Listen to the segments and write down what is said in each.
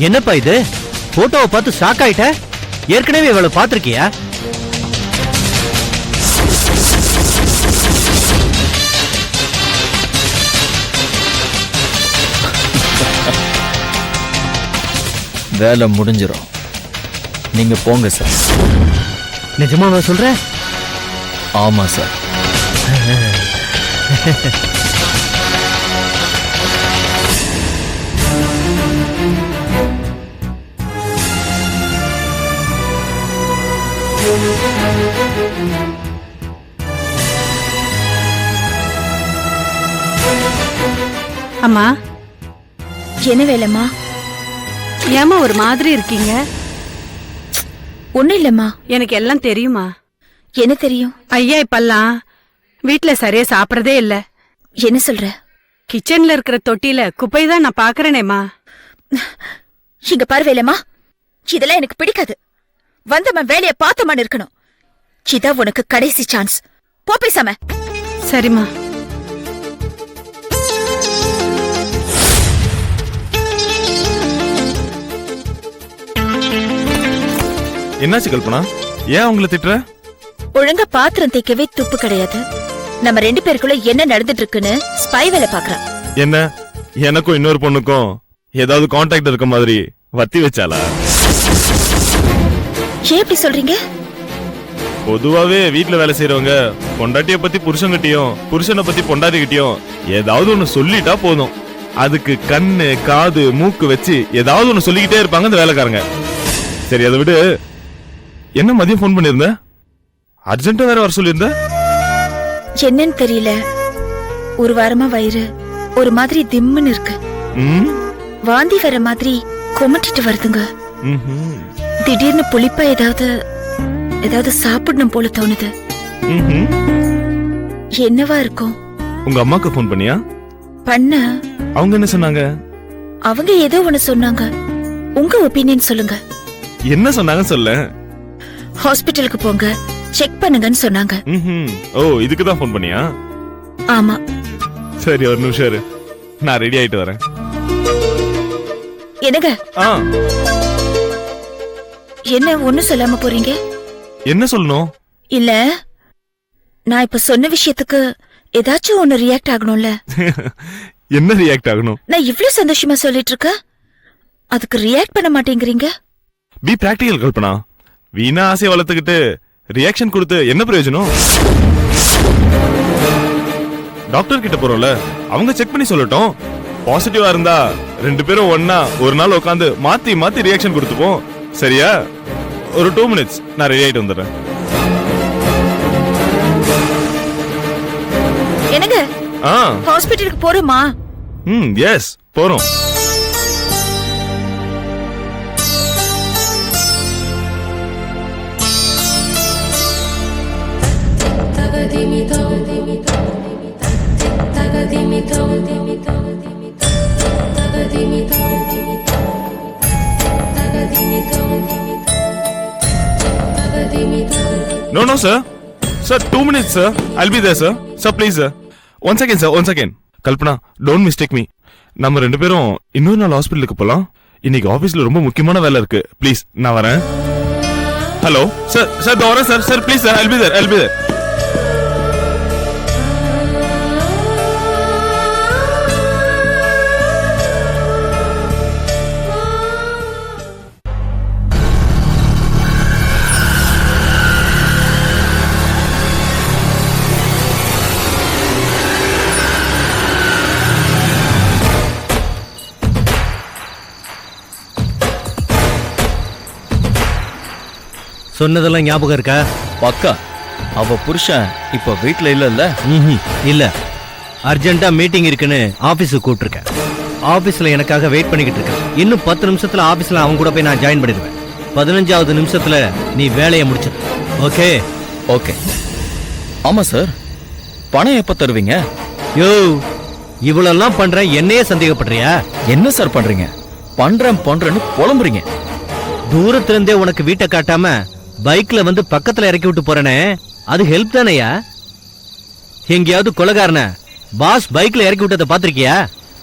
என்னப்பா இது? போட்டோவை பார்த்து ஷாக் ஆயிட்ட? ஏற்கனவே இவளை பார்த்திருக்கியா? வேலை முடிஞ்சிடும், நீங்க போங்க சார். நிஜமாவா சொல்ற? ஆமா சார். அம்மா, என்ன வேலைம்மா? ஏமா ஒரு மாதிரி இருக்கீங்க? ஒண்ணும் இல்லம்மா. எனக்கு எல்லாம் தெரியுமா. என்ன தெரியும்? ஐயா இப்பெல்லாம் வீட்டுல சரியா சாப்பிடறதே இல்ல. என்ன சொல்ற? கிச்சன்ல இருக்கிற தொட்டில குப்பை தான் நான் பாக்குறேனேமா. இங்க பாரு வேலைம்மா, இதெல்லாம் எனக்கு பிடிக்காது. வந்தவன் வேலைய பார்த்தவன் இருக்கணும். இதான் உனக்கு கடைசி சான்ஸ். போ பேசாம. சரிம்மா. என்னாச்சு கல்பனா? ஏன் அவங்கள திட்டுற? ஒழுங்கா பாத்திரம் தேய்க்கவே துப்பு கிடையாது. நம்ம 2 பேருக்குள்ள என்ன நடந்துட்டு இருக்குன்னு ஸ்பை வேலை பாக்குறான். என்ன, எனக்கும் இன்னொரு பொண்ணுக்கும் ஏதாவது கான்டாக்ட் இருக்க மாதிரி வத்தி வச்சாளா? ஏன் இப்படி சொல்றீங்க? பொதுவாவே வீட்டுல வேலை செய்யறவங்க பொண்டாட்டிய பத்தி புருஷன்கிட்டயும் புருஷனை பத்தி பொண்டாட்டிகிட்டயும் ஏதாவது ஒண்ணு சொல்லிட்டா போதும். அதுக்கு கண்ணு காது மூக்கு வச்சு ஏதாவது ஒண்ணு சொல்லிக்கிட்டே இருப்பாங்க அந்த வேலைக்காரங்க. சரி, அதை விடு. என்ன மதியம் போன் பண்ணிருந்த? அர்ஜென்ட்டா வேற வர சொல்லிருந்த? என்னன்னு தெரியல, ஒரு வாரமா வயிறு ஒரு மாதிரி திம்முன்னு இருக்கு. வாந்தி வர மாதிரி கொமட்டிட்டு வருதுங்க. திடீர்னு புளிப்பா ஏதாவது சாப்பிடணும் போல தோணுது. என்னவா இருக்கும்? உங்க அம்மாக்கு போன் பண்ணியா? பண்ண. அவங்க என்ன சொன்னாங்க? அவங்க ஏதோ ஒண்ணு சொன்னாங்க. உங்க ஒப்பீனியன் சொல்லுங்க. என்ன சொன்னாங்க சொல்ல. ஹாஸ்பிட்டலுக்கு போங்க, செக் பண்ணுங்கன்னு சொன்னாங்க. ஓ, இதுக்கு தான் போன் பண்ணியா? ஆமா. சரி, ஒரு நிமிஷம் இரு, நான் ரெடி ஆயிட்டு வரேன். என்னங்க? என்ன ஒண்ணு சொல்லாம போறீங்க? என்ன சொல்லணும்? இல்ல, நான் இப்ப சொன்ன விஷயத்துக்கு ஏதாச்சும் ஒண்ணு ரியாக்ட் ஆகணும்ல. என்ன ரியாக்ட் ஆகணும்? நான் இவ்ளோ சந்தோஷமா சொல்லிட்டு இருக்கேன், அதுக்கு ரியாக்ட் பண்ண மாட்டேங்கிறீங்க. B practical Kalpana. வீணா ஆசையை வளர்த்துக்கிட்டு ரியாக்ஷன் கொடுத்து என்ன பிரயோஜனம்? டாக்டர் கிட்ட போறோம்ல, அவங்க செக் பண்ணி சொல்லட்டும். பாசிட்டிவா இருந்தா 2 பேரும் ஒன்னா ஒரு நாள் உட்காந்து மாத்தி மாத்தி ரியாக்ஷன் கொடுத்துப்போம். சரியா? ஒரு 2 minutes, நான் ரெடி ஆயிட்டு வந்துடுறேன். என்னங்க? ஹாஸ்பிட்டலுக்கு போறோமா? எஸ், போறோம். No, sir. Sir, 2 minutes, sir. I'll be there, sir. Sir, please, sir. One second, sir. One second. Kalpana, don't mistake me. நம்ம 2 பேரும் இன்னொரு நாள் ஹாஸ்பிட்டலுக்கு போலாம். இன்னைக்கு ஆபீஸ்ல ரொம்ப முக்கியமான வேலை இருக்கு. ப்ளீஸ், நான் வரேன். Hello sir. சார் வரேன் sir. Sir please sir, I'll be there. I'll be there. சொன்னதெல்லாம் ஞாபகம் இருக்கா? பக்கா. அவ புருஷன் இப்ப வீட்டுல இல்ல. இல்ல, அர்ஜென்ட்டா மீட்டிங் இருக்குன்னு ஆபீஸுக்கு கூப்பிட்டுருக்கேன். ஆபீஸ்ல எனக்காக வெயிட் பண்ணிக்கிட்டு இருக்கேன். இன்னும் 10 நிமிஷத்துல ஆபீஸ்ல அவங்க கூட போய் நான் ஜாயின் பண்ணிடுவேன். 15வது நிமிஷத்துல நீ வேலையை முடிச்சிடு. ஓகே? ஓகே. ஆமா சார், பணம் எப்ப தருவீங்க? யோ, இவ்வளெல்லாம் பண்றேன், என்னையே சந்தேகப்படுறியா? என்ன சார் பண்றீங்க? பண்றேன்னு புலம்புறீங்க. தூரத்துல இருந்தே உனக்கு வீட்டை காட்டாம பைக்ல வந்து பக்கத்துல இறக்கி விட்டு போறேனே, அது ஹெல்ப் தானையா? எங்கேயாவது கொலைகாரன பாஸ் பைக்ல இறக்கி விட்டதை பாத்திருக்கியா?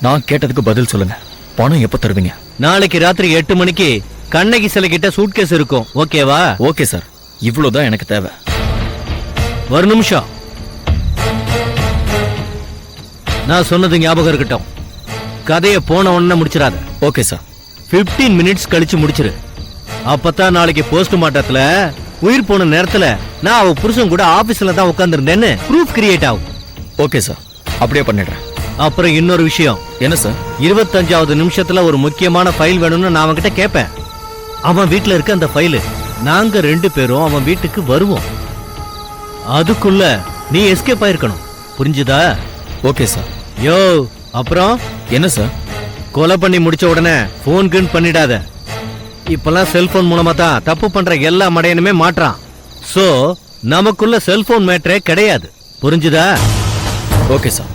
நான் கேட்டதுக்கு பதில் சொல்லுங்க. பணம் எப்ப தருவீங்க? நாளைக்கு ராத்திரி 8 மணிக்கு கண்ணகி சிலை கிட்ட சூட்கேஸ் இருக்கும், ஓகேவா? ஓகே சார், இவ்வளவுதான் எனக்கு தேவை. ஒரு நிமிஷம், நான் சொன்னது ஞாபகம் இருக்கட்டும். கதையை போன உடனே முடிச்சிடாத. Okay sir. 15 மினிட்ஸ் கழிச்சு முடிச்சிரு. அப்பதான் நாளைக்கு போஸ்ட்மார்ட்டத்துல உயிர் போன நேரத்துல நான் அவ புருஷன் கூட ஆபீஸ்ல தான் உட்கார்ந்திருந்தேன்னு ப்ரூஃப் கிரியேட் ஆகும். ஓகே சார், அப்படியே பண்ணிடுறேன். அப்புறம் இன்னொரு விஷயம், என்ன சார்? 25வது நிமிஷத்துல ஒரு முக்கியமான ஃபைல் வேணும்னு நான் அவன்கிட்ட கேட்பேன். அவன் வீட்டுல இருக்க அந்த ஃபைலு நாங்க 2 பேரும் அவன் வீட்டுக்கு வருவோம். அதுக்குள்ள நீ எஸ்கேப் ஆயிருக்கணும், புரிஞ்சுதா? Okay sir. யோ, அப்புறம் என்ன சார்? கொலை பண்ணி முடிச்ச உடனே போன் கின் பண்ணிடாத. இப்பெல்லாம் செல்போன் மூலமா தான் தப்பு பண்ற எல்லா மடையனுமே மாட்றான். சோ நமக்குள்ள செல்போன் மேட்டரே கிடையாது, புரிஞ்சுதா? Okay sir.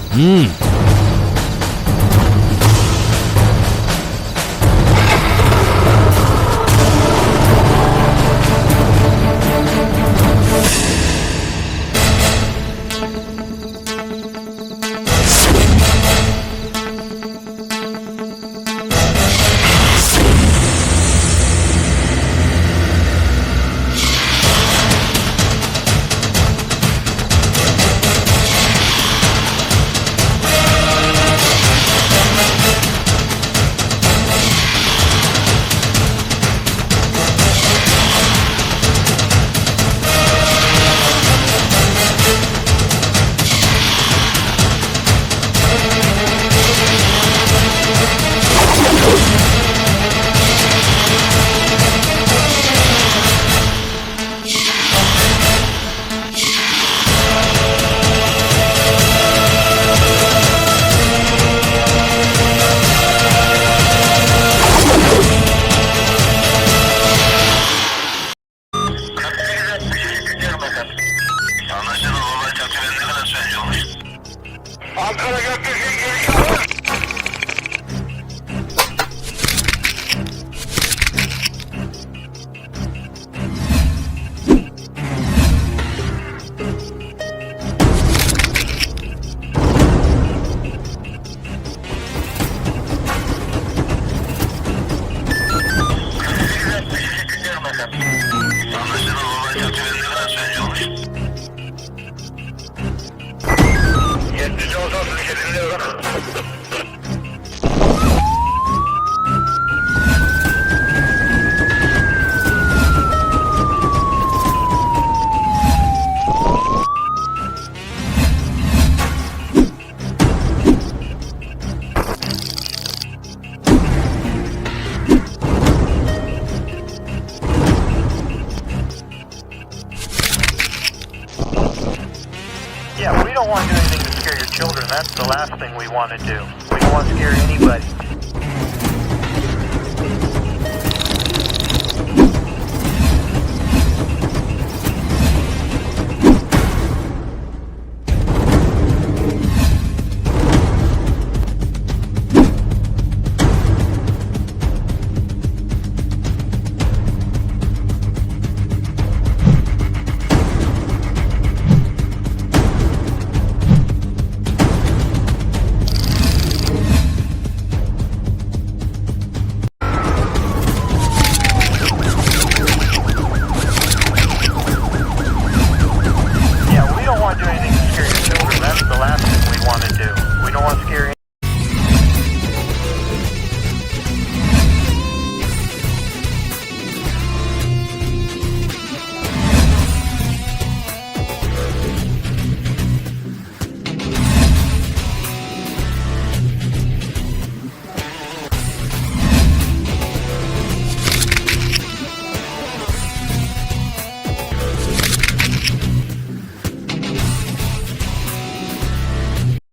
Yeah, we don't want to do anything to scare your children. That's the last thing we want to do. We don't want to scare anybody.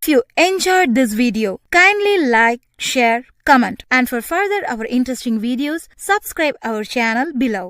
If you enjoyed this video, kindly like, share, comment, and for further our interesting videos, subscribe our channel below.